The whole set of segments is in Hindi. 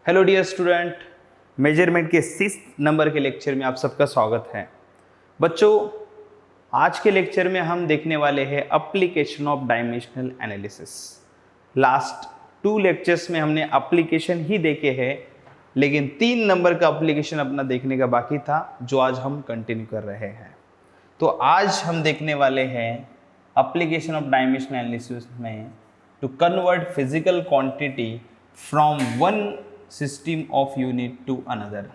हेलो डियर स्टूडेंट, मेजरमेंट के 6 नंबर के लेक्चर में आप सबका स्वागत है। बच्चों, आज के लेक्चर में हम देखने वाले हैं application of dimensional analysis. Last 2 lectures में हमने एप्लीकेशन ही देखे हैं, लेकिन 3 नंबर का एप्लीकेशन अपना देखने का बाकी था, जो आज हम कंटिन्यू कर रहे हैं। तो आज हम देखने वाले हैं एप्लीकेशन ऑफ डायमेंशनल एनालिसिस में to convert physical quantity from one system of unit to another.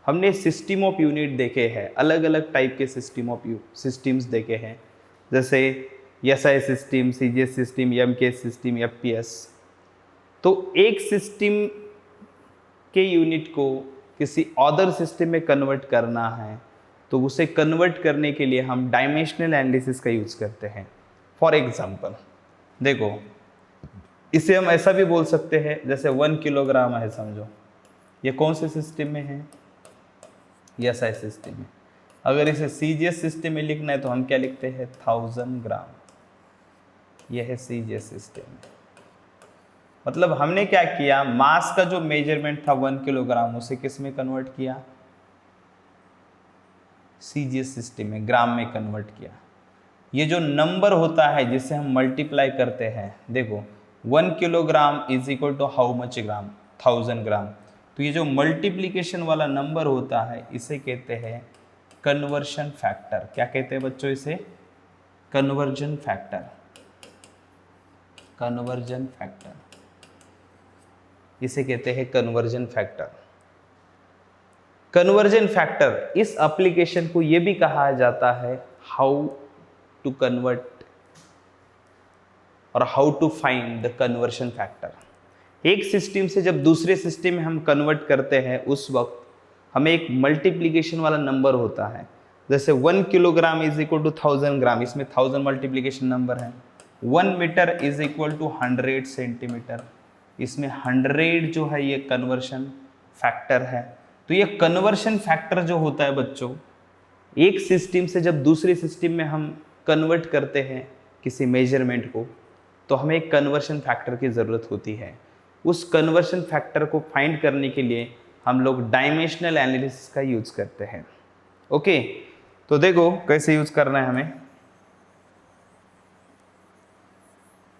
हमने सिस्टम ऑफ यूनिट देखे हैं, अलग अलग टाइप के सिस्टम्स देखे हैं, जैसे SI system, CGS system, MKS system, FPS. तो एक सिस्टम के यूनिट को किसी अदर सिस्टम में कन्वर्ट करना है, तो उसे कन्वर्ट करने के लिए हम डायमेंशनल एनालिसिस का यूज़ करते हैं। फॉर एग्जांपल देखो, इसे हम ऐसा भी बोल सकते हैं, जैसे 1 किलोग्राम है, समझो ये कौन से सिस्टम में है, एसआई सिस्टम में। अगर इसे सीजीएस सिस्टम में लिखना है तो हम क्या लिखते हैं, 1000 ग्राम। यह है सीजीएस सिस्टम में। मतलब हमने क्या किया, मास का जो मेजरमेंट था 1 किलोग्राम, उसे किस में कन्वर्ट किया, सीजीएस सिस्टम में, ग्राम में कन्वर्ट किया। ये जो नंबर होता है जिसे हम मल्टीप्लाई करते हैं, देखो 1 kilogram is equal to how much gram, 1000 gram. तो ये जो मल्टीप्लीकेशन वाला नंबर होता है, इसे कहते हैं कन्वर्शन फैक्टर। क्या कहते हैं बच्चों इसे, कन्वर्जन फैक्टर। कन्वर्जन फैक्टर इसे कहते हैं कन्वर्जन फैक्टर। कन्वर्जन फैक्टर, इस एप्लीकेशन को ये भी कहा जाता है हाउ टू कन्वर्ट और how to find the conversion factor. एक सिस्टम से जब दूसरे सिस्टम में हम कन्वर्ट करते हैं, उस वक्त हमें एक मल्टीप्लिकेशन वाला नंबर होता है। जैसे 1 kilogram is equal to 1000 gram, इसमें 1000 मल्टीप्लिकेशन नंबर है। 1 metre is equal to 100 centimetre, इसमें 100 जो है ये कन्वर्शन फैक्टर है। तो ये कन्वर्शन फैक्टर जो होता है बच्चों, एक सिस्टम से जब दूसरे सिस्टम में हम कन्वर्ट करते हैं किसी मेजरमेंट को, तो हमें एक कन्वर्शन फैक्टर की ज़रूरत होती है। उस कन्वर्शन फैक्टर को फाइंड करने के लिए हम लोग डायमेंशनल एनालिसिस का यूज़ करते हैं। ओके, तो देखो कैसे यूज़ करना है हमें।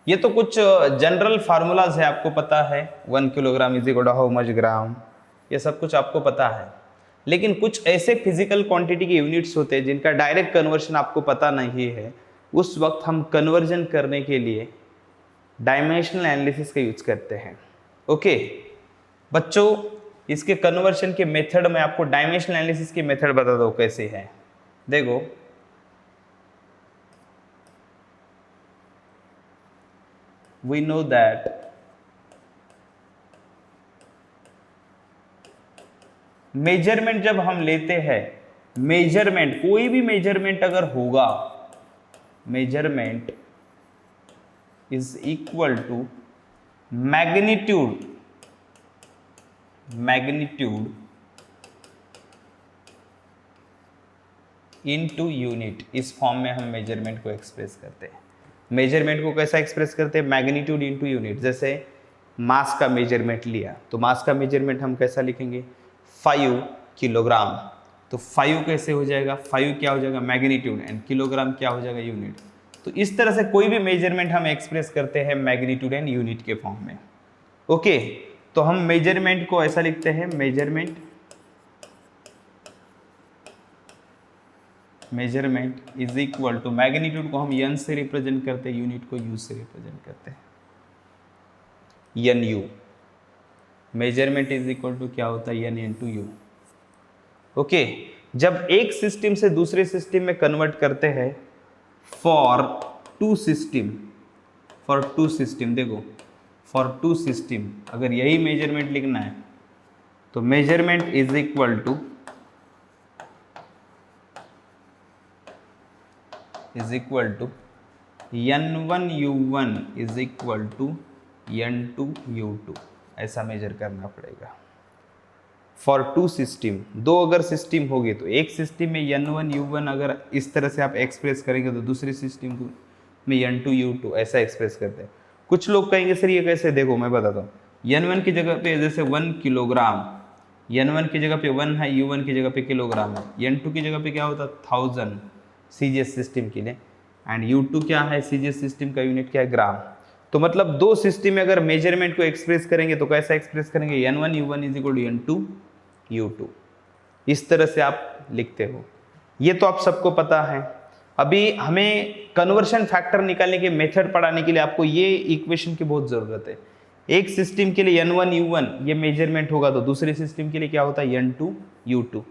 ये तो कुछ जनरल फार्मूलाज है, आपको पता है, 1 kilogram is equal to how much gram, ये सब कुछ आपको पता है। लेकिन कुछ ऐसे फिजिकल क्वांटिटी के यूनिट्स होते हैं जिनका डायरेक्ट कन्वर्शन आपको पता नहीं है। उस वक्त हम कन्वर्जन करने के लिए डायमेंशनल एनालिसिस का यूज करते हैं। ओके बच्चों, इसके कन्वर्शन के मेथड में आपको डायमेंशनल एनालिसिस की मेथड बता दो कैसे है। देखो, वी नो दैट मेजरमेंट जब हम लेते हैं, मेजरमेंट कोई भी मेजरमेंट अगर होगा, measurement is equal to magnitude into unit. इस फॉर्म में हम मेजरमेंट को एक्सप्रेस करते हैं। मेजरमेंट को कैसा एक्सप्रेस करते हैं, मैग्नीट्यूड इनटू यूनिट। जैसे मास का मेजरमेंट लिया, तो मास का मेजरमेंट हम कैसा लिखेंगे, 5 किलोग्राम। तो 5 कैसे हो जाएगा, 5 क्या हो जाएगा, मैग्नीट्यूड, एंड किलोग्राम क्या हो जाएगा, यूनिट। तो इस तरह से कोई भी मेजरमेंट हम एक्सप्रेस करते हैं मैग्नीट्यूड एंड यूनिट के फॉर्म में। ओके, तो हम मेजरमेंट को ऐसा लिखते हैं, measurement is equal to, magnitude को हम एन से रिप्रेजेंट करते हैं, यूनिट को यू से रिप्रेजेंट करते हैं, n u. Measurement is equal to क्या होता है, n into u. Okay, जब एक सिस्टम से दूसरे सिस्टम में कन्वर्ट करते हैं फॉर टू सिस्टम, देखो फॉर टू सिस्टम, अगर यही मेजरमेंट लिखना है तो measurement is equal to n1 u1 is equal to n2 u2। ऐसा मेजर करना पड़ेगा फॉर टू सिस्टम। दो अगर सिस्टम होगी तो एक सिस्टम में n1 u1 अगर इस तरह से आप एक्सप्रेस करेंगे, तो दूसरे सिस्टम में n2 u2 ऐसा एक्सप्रेस करते हैं। कुछ लोग कहेंगे सर ये कैसे, देखो मैं बताता हूँ। N1 की जगह पे जैसे 1 किलोग्राम, N1 की जगह पे 1 है, U1 की जगह पे किलोग्राम है, N2 की जगह पे क्या होता है 1000 सीजीएस सिस्टम के लिए, एंड U2 क्या है सीजीएस सिस्टम का यूनिट क्या है ग्राम। तो मतलब दो सिस्टम में अगर मेजरमेंट को एक्सप्रेस करेंगे तो कैसा एक्सप्रेस करेंगे, N1 U1 is equal to N2 U2, इस तरह से आप लिखते हो। ये तो आप सबको पता है। अभी हमें कन्वर्शन फैक्टर निकालने के मेथड पढ़ाने के लिए आपको ये इक्वेशन की बहुत ज़रूरत है। एक सिस्टम के लिए N1 U1 ये मेजरमेंट होगा तो दूसरे सिस्टम के लिए क्या होता है N2 U2।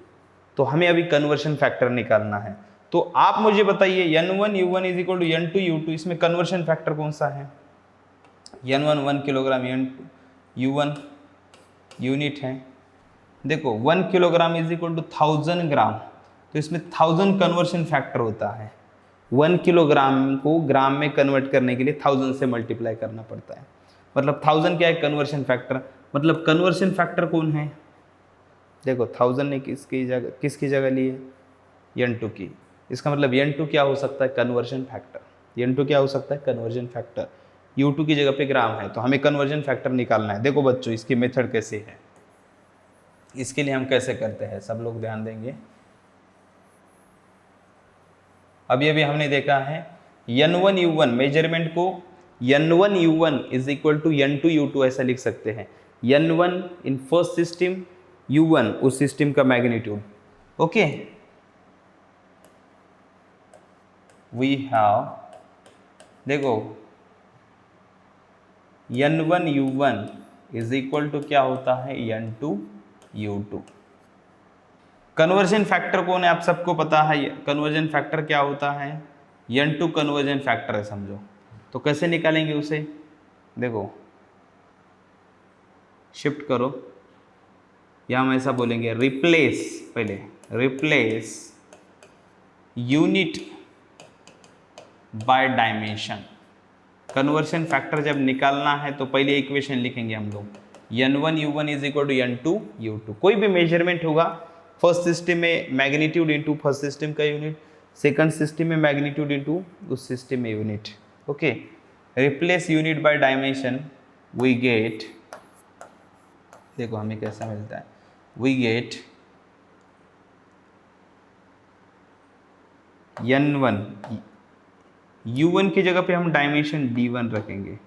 तो हमें अभी कन्वर्शन फैक्टर निकालना है। तो आप मुझे बताइए N1 U1 is equal to N2 U2, इसमें कन्वर्शन फैक्टर कौन सा है। N1 1 kilogram, N2 U1 unit है। देखो 1 kilogram is equal to 1000 gram, तो इसमें 1000 कन्वर्शन फैक्टर होता है। 1 किलोग्राम को ग्राम में कन्वर्ट करने के लिए 1000 से मल्टीप्लाई करना पड़ता है। मतलब 1000 क्या है कन्वर्शन फैक्टर। मतलब कन्वर्शन फैक्टर कौन है, देखो 1000 ने किसकी जगह ली है N2 की। इसका मतलब N2 क्या हो सकता है कन्वर्शन फैक्टर। N2 क्या हो सकता है कन्वर्जन फैक्टर। U2 की जगह पे ग्राम है तो हमें कन्वर्जन फैक्टर निकालना है। देखो बच्चों इसकी मेथड कैसे है, इसके लिए हम कैसे करते हैं सब लोग ध्यान देंगे। अभी हमने देखा है N1 U1 मेजरमेंट को N1 U1 is equal to N2 U2 ऐसा लिख सकते हैं। N1 in first system, U1 उस सिस्टम का मैग्नीट्यूड। ओके, वी हैव, देखो N1 U1 is equal to क्या होता है N2 U2। कन्वर्जन फैक्टर कौन है आप सबको पता है। कन्वर्जन फैक्टर क्या होता है N2 कन्वर्जन फैक्टर है समझो। तो कैसे निकालेंगे उसे, देखो शिफ्ट करो या हम ऐसा बोलेंगे रिप्लेस, पहले replace unit by dimension. Conversion factor जब निकालना है तो पहले इक्वेशन लिखेंगे हम लोग N1 U1 is equal to N2 U2। कोई भी मेजरमेंट होगा फर्स्ट सिस्टम में मैग्नीट्यूड इनटू फर्स्ट सिस्टम का यूनिट, सेकंड सिस्टम में मैग्नीट्यूड इनटू उस सिस्टम में unit. Okay, replace unit by dimension, we get, देखो हमें कैसा मिलता है, वी गेट N1 U1 की जगह पे हम डायमेंशन D1 रखेंगे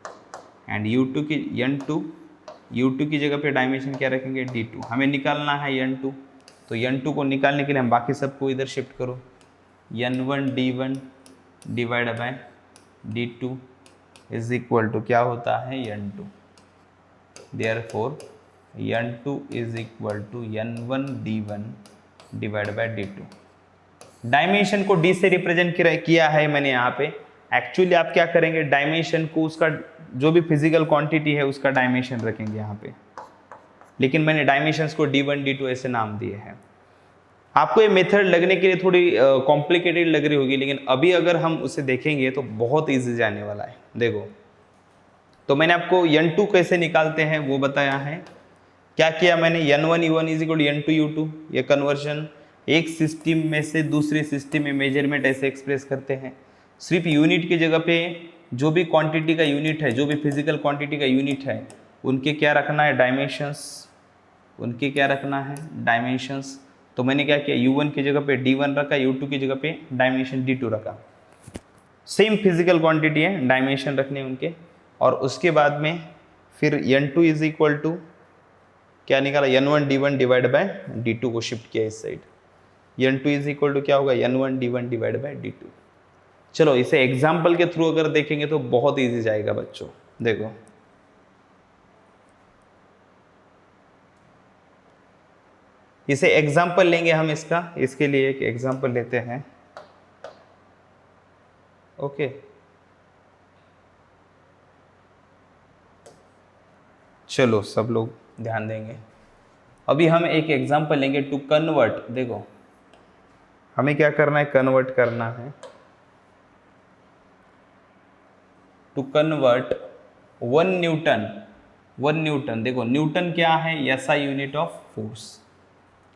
एंड U2 की N2 U2 की जगह पे डायमेंशन क्या रखेंगे D2। हमें निकालना है N2, तो N2 को निकालने के लिए हम बाकी सबको इधर शिफ्ट करो, N1 D1 divide by D2 is equal to क्या होता है N2। Therefore N2 is equal to N1 D1 divide by D2। Dimension को D से रिप्रेजेंट किया है मैंने यहाँ पे। एक्चुअली आप क्या करेंगे, डायमेंशन को उसका जो भी फिजिकल क्वांटिटी है उसका डायमेंशन रखेंगे यहाँ पे, लेकिन मैंने डायमेंशंस को D1 D2 ऐसे नाम दिए हैं। आपको ये मेथड लगने के लिए थोड़ी कॉम्प्लिकेटेड लग रही होगी, लेकिन अभी अगर हम उसे देखेंगे तो बहुत ईजी जाने वाला है। देखो तो मैंने आपको N2 कैसे निकालते हैं वो बताया है। क्या किया मैंने, N1 U1 is equal to N2 U2, ये कन्वर्जन एक सिस्टम में से दूसरे सिस्टम में मेजरमेंट ऐसे एक्सप्रेस करते हैं। सिर्फ यूनिट की जगह पे जो भी क्वांटिटी का यूनिट है, जो भी फिजिकल क्वांटिटी का यूनिट है, उनके क्या रखना है डायमेंशंस, उनके क्या रखना है डायमेंशंस। तो मैंने क्या किया, U1 की जगह पे D1 रखा, U2 की जगह पे डायमेंशन D2 रखा। सेम फिजिकल क्वांटिटी है, डायमेंशन रखने उनके। और उसके बाद में फिर N2 इज इक्वल टू क्या निकाला, N1 D1 divide by D2 को शिफ्ट किया इस side. N2 is equal to क्या होगा N1 D1 divide by D2। चलो इसे एग्जाम्पल के थ्रू अगर देखेंगे तो बहुत ईजी जाएगा बच्चों। देखो इसे एग्जाम्पल लेंगे हम इसका, इसके लिए एक एग्जाम्पल लेते हैं। ओके चलो सब लोग ध्यान देंगे। अभी हम एक एग्जाम्पल लेंगे टू कन्वर्ट। देखो हमें क्या करना है, कन्वर्ट करना है। टू कन्वर्ट 1 न्यूटन, देखो न्यूटन क्या है, SI unit of force,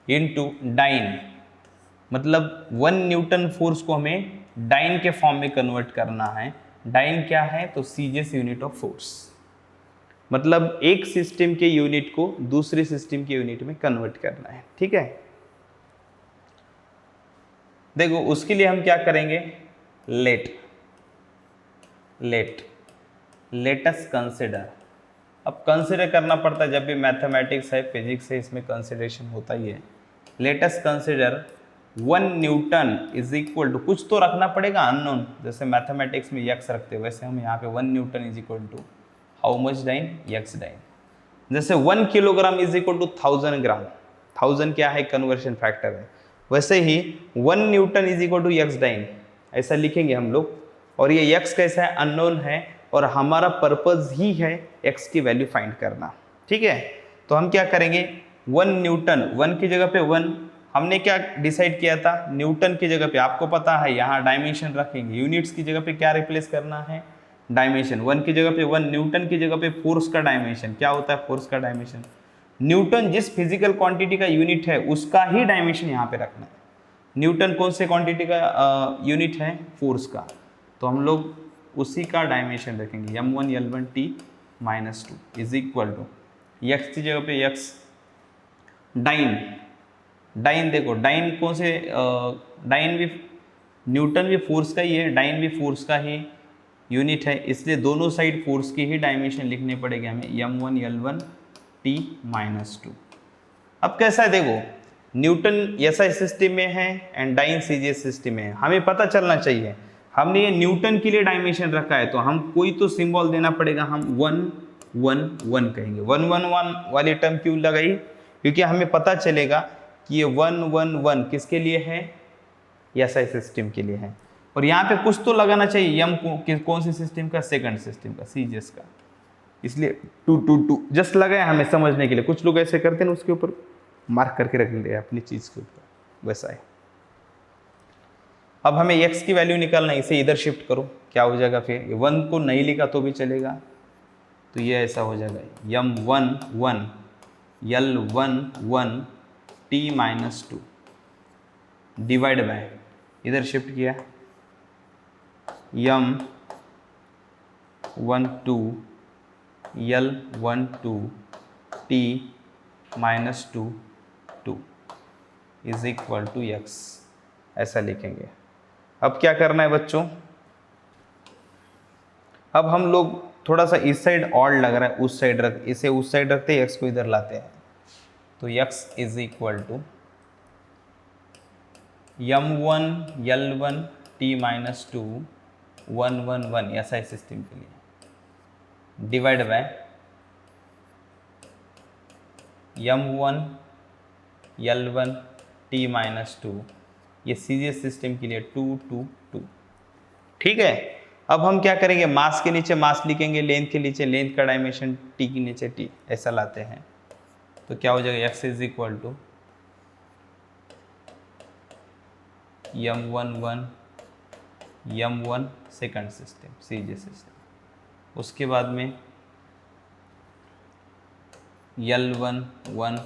into dyne. मतलब 1 न्यूटन फोर्स को हमें डाइन के फॉर्म में कन्वर्ट करना है। डाइन क्या है, तो सीजीएस यूनिट ऑफ फोर्स। मतलब एक सिस्टम के यूनिट को दूसरे सिस्टम के यूनिट में कन्वर्ट करना है, ठीक है। देखो उसके लिए हम क्या करेंगे, लेट अस कंसिडर। अब कंसिडर करना पड़ता है जब भी मैथमेटिक्स है, फिजिक्स है, इसमें कंसिडरेशन होता ही है। Let us consider 1 newton is equal to, कुछ तो रखना पड़ेगा अननोन, जैसे मैथमेटिक्स में यक्स रखते हैं वैसे हम यहाँ पे 1 newton is equal to how much dyne, x dyne. जैसे 1 kilogram is equal to 1000 gram, 1000 क्या है, कन्वर्शन फैक्टर है, वैसे ही 1 newton is equal to x dyne, ऐसा लिखेंगे हम लोग। और ये यक्स कैसा है, अननोन है, और हमारा पर्पज ही है एक्स की वैल्यू फाइंड करना, ठीक है। तो हम क्या करेंगे, 1 न्यूटन, 1 की जगह पे 1, हमने क्या डिसाइड किया था, न्यूटन की जगह पे आपको पता है यहाँ डायमेंशन रखेंगे, यूनिट्स की जगह पे क्या रिप्लेस करना है, डायमेंशन। 1 की जगह पे 1, न्यूटन की जगह पे फोर्स का डायमेंशन, क्या होता है फोर्स का डायमेंशन, न्यूटन जिस फिजिकल क्वांटिटी का यूनिट है उसका ही डायमेंशन यहाँ पे रखना है। न्यूटन कौन से क्वांटिटी का यूनिट है, फोर्स का, तो हम लोग उसी का डायमेंशन रखेंगे, m1 L1 T minus 2 is equal to x की जगह पे यक्स, डाइन देखो डाइन कौन से, डाइन भी न्यूटन भी फोर्स का ही है, डाइन भी फोर्स का ही यूनिट है, इसलिए दोनों साइड फोर्स की ही डायमेंशन लिखने पड़ेगी हमें, m1 L1 T माइनस 2। अब कैसा है देखो, न्यूटन एसआई सिस्टम में है एंड डाइन सीजीएस सिस्टम में है, हमें पता चलना चाहिए। हमने ये न्यूटन के लिए डायमेंशन रखा है तो हम कोई तो सिंबल देना पड़ेगा, हम 1 1 1 कहेंगे। 1 1 1 वाली टर्म क्यों लगाई, क्योंकि हमें पता चलेगा कि ये 1 1 1 किसके लिए है, एसआई सिस्टम के लिए है। और यहाँ पे कुछ तो लगाना चाहिए, यम कौन से सिस्टम का, सेकंड सिस्टम का, सीजीएस का, इसलिए 2 2 2 जस्ट लगाया हमें समझने के लिए। कुछ लोग ऐसे करते हैं ना, उसके ऊपर मार्क करके रख लेते हैं अपनी चीज़ के ऊपर, वैसा है। अब हमें x की वैल्यू निकालना है, इसे इधर शिफ्ट करो, क्या हो जाएगा फिर, 1 को नहीं लिखा तो भी चलेगा, तो ये ऐसा हो जाएगा m1 1 L1 1 T minus 2 divide by, इधर शिफ्ट किया m1 2 L1 2 T minus 2 2 is equal to x, ऐसा लिखेंगे। अब क्या करना है बच्चों, अब हम लोग थोड़ा सा इस साइड ऑड लग रहा है, उस साइड रख, इसे उस साइड रखते हैं, x को इधर लाते हैं, तो x is equal to m1 L1 T minus 2 1 1 1 SI system के लिए divide by m1 L1 T minus 2, ये सीजीएस सिस्टम के लिए 2 2 2, ठीक है। अब हम क्या करेंगे, मास के नीचे मास लिखेंगे, लेंथ के नीचे लेंथ का डायमेंशन, टी के नीचे टी, ऐसा लाते हैं, तो क्या हो जाएगा, x is equal to m1 1 m1 second system, CGS system, उसके बाद में L1 1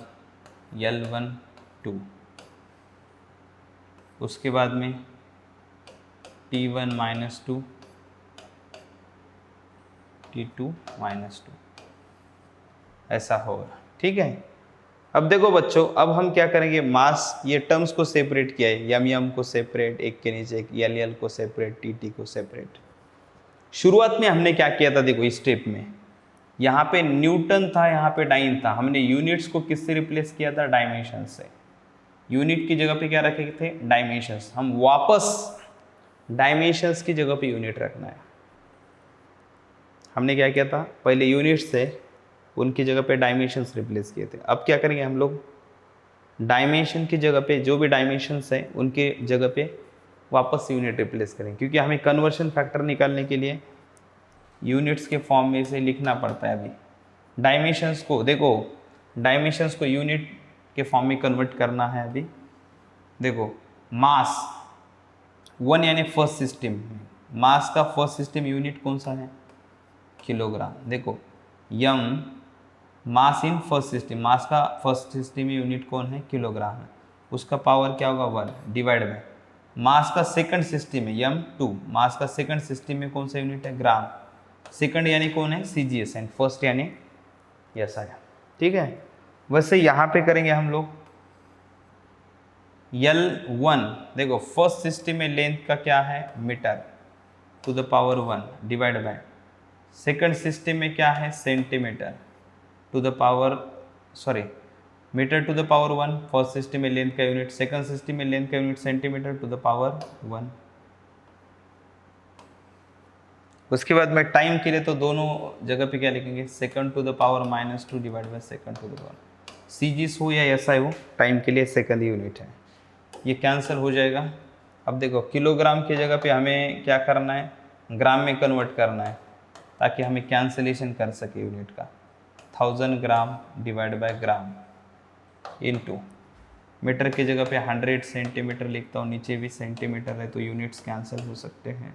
L1 2, उसके बाद में T1 माइनस 2 T2 माइनस 2, ऐसा होगा, ठीक है। अब देखो बच्चों, अब हम क्या करेंगे, मास, ये टर्म्स को सेपरेट किया है, यम को सेपरेट, एक के नीचे एक, एल को सेपरेट, टी को सेपरेट। शुरुआत में हमने क्या किया था, देखो इस स्टेप में यहाँ पे न्यूटन था, यहाँ पे डाइन था, हमने यूनिट्स को किससे रिप्लेस किया था, डायमेंशन से। यूनिट की जगह पे क्या रखे थे, डायमेंशंस, हम वापस डायमेंशंस की जगह पे यूनिट रखना है। हमने क्या किया था, पहले यूनिट से उनकी जगह पे डायमेंशंस रिप्लेस किए थे। अब क्या करेंगे हम लोग, डायमेंशन की जगह पे जो भी डायमेंशंस है उनके जगह पे वापस यूनिट रिप्लेस करेंगे, क्योंकि हमें कन्वर्शन फैक्टर निकालने के लिए यूनिट्स के फॉर्म में इसे लिखना पड़ता है। अभी डायमेंशंस को देखो, डायमेंशंस को यूनिट के फॉर्म में कन्वर्ट करना है। अभी देखो मास 1 यानी फर्स्ट सिस्टम, मास का फर्स्ट सिस्टम यूनिट कौन सा है, किलोग्राम। देखो यम मास इन फर्स्ट सिस्टम, मास का फर्स्ट सिस्टम यूनिट कौन है, किलोग्राम है, उसका पावर क्या होगा 1 डिवाइड बाय मास का सेकंड सिस्टम है m2, मास का सेकंड सिस्टम में कौन सा यूनिट है, ग्राम। सेकंड यानी कौन है, सीजीएस, एंड फर्स्ट यानी यस आया, ठीक है। वैसे यहाँ पे करेंगे हम लोग L1, देखो फर्स्ट सिस्टम में लेंथ का क्या है metre to the power 1 divide by second system में क्या है centimetre to the power metre to the power 1, first system में लेंथ का यूनिट, सेकंड सिस्टम में लेंथ का unit centimetre to the power 1। उसके बाद में टाइम के लिए तो दोनों जगह पे क्या लिखेंगे second to the power -2 divide by second to the power, CGS हो या एसआई हो, टाइम के लिए सेकंड यूनिट है, ये कैंसिल हो जाएगा। अब देखो किलोग्राम की जगह पे हमें क्या करना है ग्राम में कन्वर्ट करना है ताकि हमें कैंसिलेशन कर सके यूनिट का, 1000 gram divide by gram into metre की जगह पे 100 सेंटीमीटर लिखता हूँ, नीचे भी सेंटीमीटर है तो यूनिट्स कैंसिल हो सकते हैं।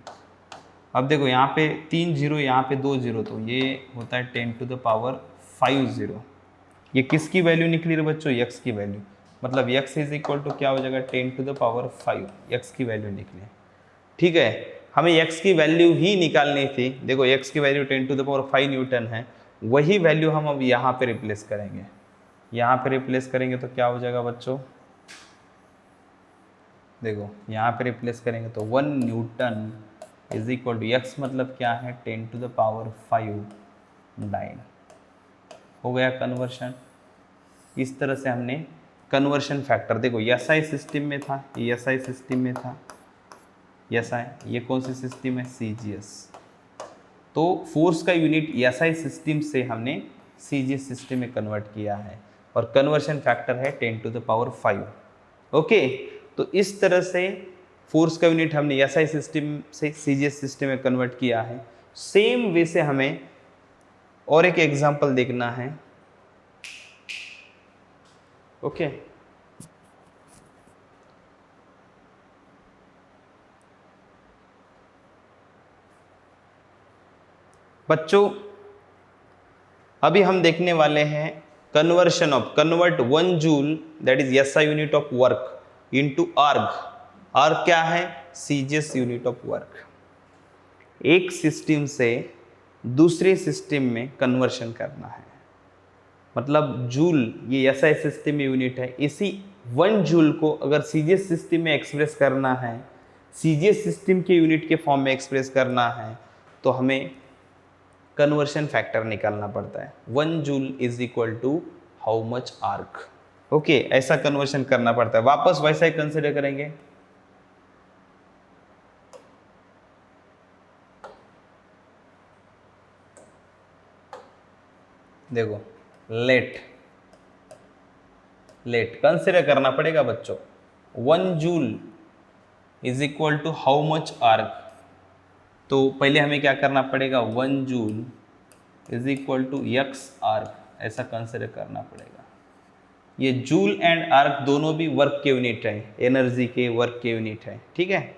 अब देखो यहाँ पे 3 जीरो, यहाँ पे 2 जीरो, तो ये होता है 10 टू द पावर 5 जीरो। ये किसकी वैल्यू निकली रे बच्चों x की वैल्यू, मतलब x इज इक्वल टू क्या हो जाएगा 10 टू द पावर 5, x की वैल्यू निकली, ठीक है। हमें x की वैल्यू ही निकालनी थी, देखो x की value 10 to the power 5 newton है, वही वैल्यू हम अब यहाँ पे रिप्लेस करेंगे, यहाँ पे रिप्लेस करेंगे तो क्या हो जाएगा बच्चों, देखो यहाँ पे रिप्लेस करेंगे तो 1 newton is equal to x मतलब क्या है 10 टू द पावर 5 9, हो गया कन्वर्शन। इस तरह से हमने कन्वर्शन फैक्टर, देखो एसआई सिस्टम में था, ये एसआई सिस्टम में था एसआई, ये कौन सी सिस्टम है सीजीएस, तो फोर्स का यूनिट एसआई सिस्टम से हमने सीजीएस सिस्टम में कन्वर्ट किया है और कन्वर्शन फैक्टर है 10 टू द पावर 5। ओके, तो इस तरह से फोर्स का यूनिट हमने एसआई सिस्टम से सीजीएस सिस्टम में कन्वर्ट किया है। सेम वे से हमें और एक एग्जांपल देखना है। ओके, बच्चों अभी हम देखने वाले हैं convert 1 joule that is SI unit of work into erg. Erg क्या है सीजीएस यूनिट ऑफ वर्क। एक सिस्टम से दूसरे सिस्टम में कन्वर्शन करना है, मतलब जूल ये एसआई सिस्टम में यूनिट है, इसी 1 जूल को अगर सीजीएस सिस्टम में एक्सप्रेस करना है, सीजीएस सिस्टम के यूनिट के फॉर्म में एक्सप्रेस करना है, तो हमें कन्वर्शन फैक्टर निकालना पड़ता है। 1 joule is equal to how much erg. Okay, ऐसा कन्वर्शन करना पड़ता है। वापस वैसा ही कंसिडर करेंगे, देखो लेट कंसिडर करना पड़ेगा बच्चों। 1 joule is equal to how much erg, तो पहले हमें क्या करना पड़ेगा 1 joule is equal to x erg, ऐसा कंसिडर करना पड़ेगा। ये जूल एंड आर्क दोनों भी वर्क के यूनिट है, एनर्जी के वर्क के यूनिट है, ठीक है।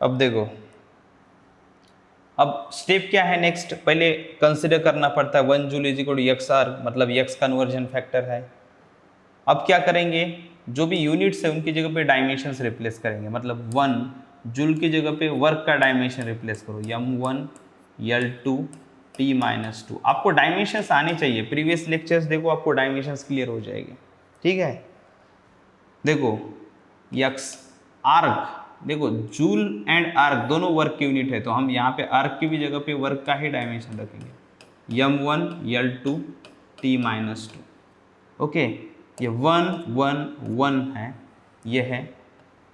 अब देखो अब स्टेप क्या है नेक्स्ट, पहले कंसिडर करना पड़ता है 1 joule is equal to x erg, मतलब एक्स कन्वर्जन फैक्टर है। अब क्या करेंगे, जो भी यूनिट्स है उनकी जगह पे डायमेंशंस रिप्लेस करेंगे, मतलब 1 जूल की जगह पे वर्क का डायमेंशन रिप्लेस करो, m1 L2 T-2। आपको डायमेंशंस आने चाहिए, प्रीवियस लेक्चर्स देखो आपको डायमेंशंस क्लियर हो जाएंगे, ठीक है। देखो यक्स आर्क, देखो जूल एंड आर्क दोनों वर्क के यूनिट है, तो हम यहाँ पे आर्क की भी जगह पे वर्क का ही डायमेंशन रखेंगे, m1 L2 T-2। ओके, ये 1 1 1 है, ये है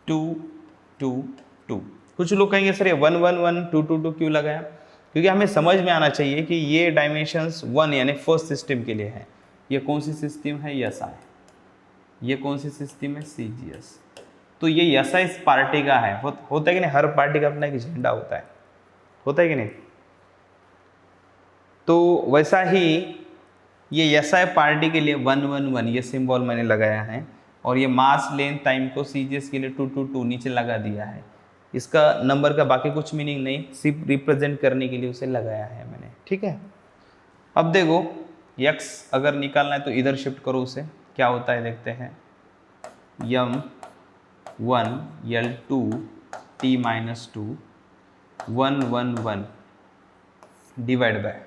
2 2 2। कुछ लोग कहेंगे सर ये 1 1 1 2 2 2 क्यों लगाया, क्योंकि हमें समझ में आना चाहिए कि ये डायमेंशंस 1 यानी फर्स्ट सिस्टम के लिए है। ये कौन सी सिस्टम है एसआई, ये कौन सी सिस्टम है सीजीएस, तो ये एसआई इस पार्टी का है। होता है कि नहीं, हर पार्टी का अपना एक झंडा होता है कि नहीं, तो वैसा ही ये एसआई पार्टी के लिए 1 1 1 ये सिंबल मैंने लगाया है, और ये मास लेंथ टाइम को सीजीएस के लिए 2 2 2 नीचे लगा दिया है। इसका नंबर का बाकी कुछ मीनिंग नहीं, सिर्फ रिप्रेजेंट करने के लिए उसे लगाया है मैंने, ठीक है। अब देखो x अगर निकालना है तो इधर शिफ्ट करो उसे, क्या होता है देखते हैं, m1 L2 T-2 1 1 1 divide by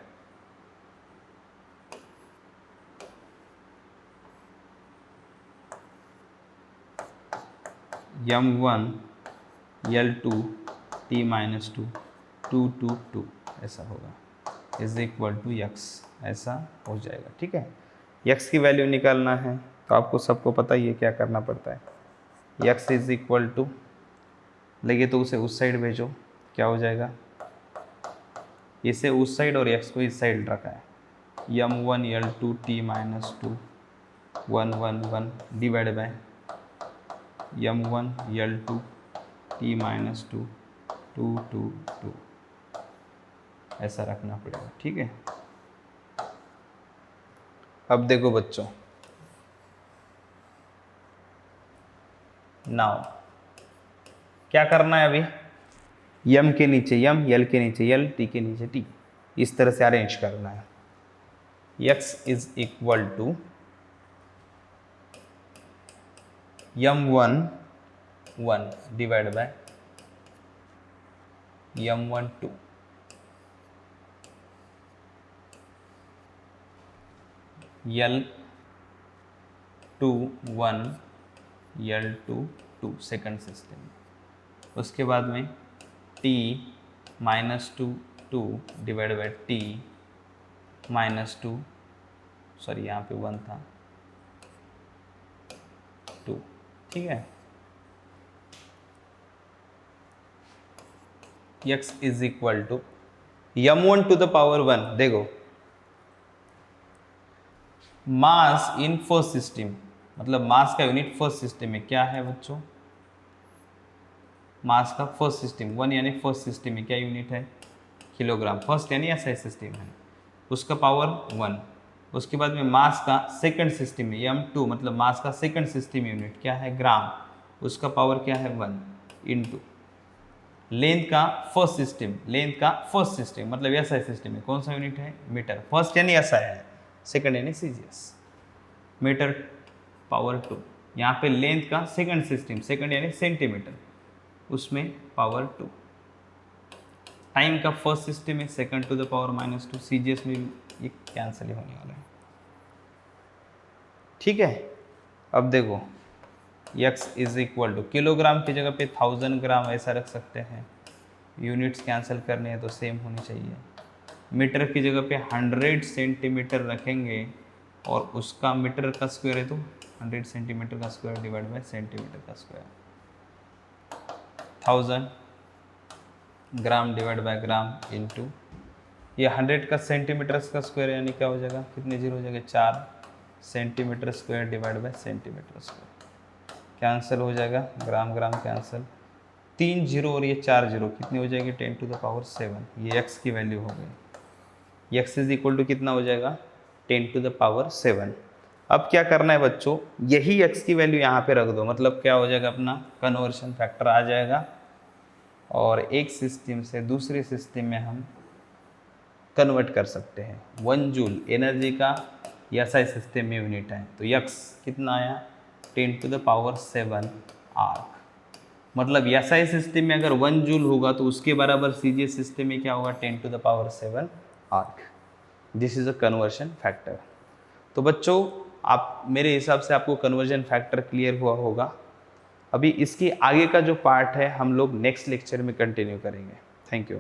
m1 l2 t minus 2 2 2 2 ऐसा होगा इज इक्वल टू यक्स, ऐसा हो जाएगा। ठीक है, यक्स की वैल्यू निकालना है तो आपको सबको पता ही है क्या करना पड़ता है। यक्स इज इक्वल टू, लगे तो उसे उस साइड भेजो, क्या हो जाएगा, इसे उस साइड और यक्स को इस साइड रखा है, m1 l2 t minus 2 1 1 1 divide by m1 l2 t minus 2 2 2 2, ऐसा रखना पड़ेगा। ठीक है, अब देखो बच्चों, नाउ क्या करना है, अभी यम के नीचे यम, यल के नीचे यल, टी के नीचे टी, इस तरह से अरेंज करना है। x is equal to m1 1 divide by m1 2, l2 1 l2 2 second system. उसके बाद में t minus 2 2 divide by t minus 2, sorry यहाँ पे 1 था, 2। ठीक है, x is equal to m1 to the power 1। देखो मास इन फर्स्ट सिस्टम, मतलब मास का यूनिट फर्स्ट सिस्टम में क्या है बच्चों, मास का फर्स्ट सिस्टम 1 यानी फर्स्ट सिस्टम में क्या यूनिट है, किलोग्राम। फर्स्ट यानी ऐसा सिस्टम है, उसका पावर 1। उसके बाद में मास का सेकंड सिस्टम में m2, मतलब मास का सेकंड सिस्टम यूनिट क्या है, ग्राम, उसका पावर क्या है 1 इंटू लेंथ का फर्स्ट सिस्टम, लेंथ का फर्स्ट सिस्टम मतलब ऐसा सिस्टम है, कौन सा यूनिट है, मीटर। फर्स्ट यानी ऐसा है, सेकंड यानी सीजीएस, मीटर पावर 2। यहाँ पे लेंथ का सेकंड सिस्टम, सेकंड यानी सेंटीमीटर, उसमें पावर 2। टाइम का फर्स्ट सिस्टम में second to the power minus 2, CGS में ये कैंसिल ही होने वाला है। ठीक है, अब देखो x is equal to, kilogram की जगह पे 1000 ग्राम ऐसा रख सकते हैं, यूनिट्स कैंसिल करने हैं तो सेम होनी चाहिए। मीटर की जगह पे 100 सेंटीमीटर रखेंगे और उसका मीटर का स्क्वायर है तो 100 सेंटीमीटर का स्क्वायर डिवाइड बाय सेंटीमीटर का square, 1000 gram divide by gram into ये 100 का सेंटीमीटर का स्क्वायर यानी क्या हो जाएगा, कितने जीरो हो जाएगा, 4 centimetre square divide by centimetre square, cancel हो जाएगा, ग्राम ग्राम कैंसिल, 3 जीरो और ये 4 जीरो, कितनी हो जाएगी 10 टू द पावर 7। ये x की वैल्यू हो गई, x इज इक्वल टू कितना हो जाएगा 10 टू द पावर 7। अब क्या करना है बच्चों, यही x की वैल्यू यहाँ पे रख दो, मतलब क्या हो जाएगा, अपना कन्वर्शन फैक्टर आ जाएगा और एक सिस्टम से दूसरे सिस्टम में हम कन्वर्ट कर सकते हैं। 1 जूल एनर्जी का SI सिस्टम में यूनिट है, तो x कितना आया 10 टू द पावर 7 आर्क, मतलब SI सिस्टम में अगर 1 जूल होगा तो उसके बराबर CGS सिस्टम में क्या होगा 10 to the power 7 erg. This is a conversion factor. तो बच्चों आप मेरे हिसाब से आपको कन्वर्जन फैक्टर क्लियर हुआ होगा। अभी इसकी आगे का जो पार्ट है हम लोग नेक्स्ट लेक्चर में कंटिन्यू करेंगे। Thank you.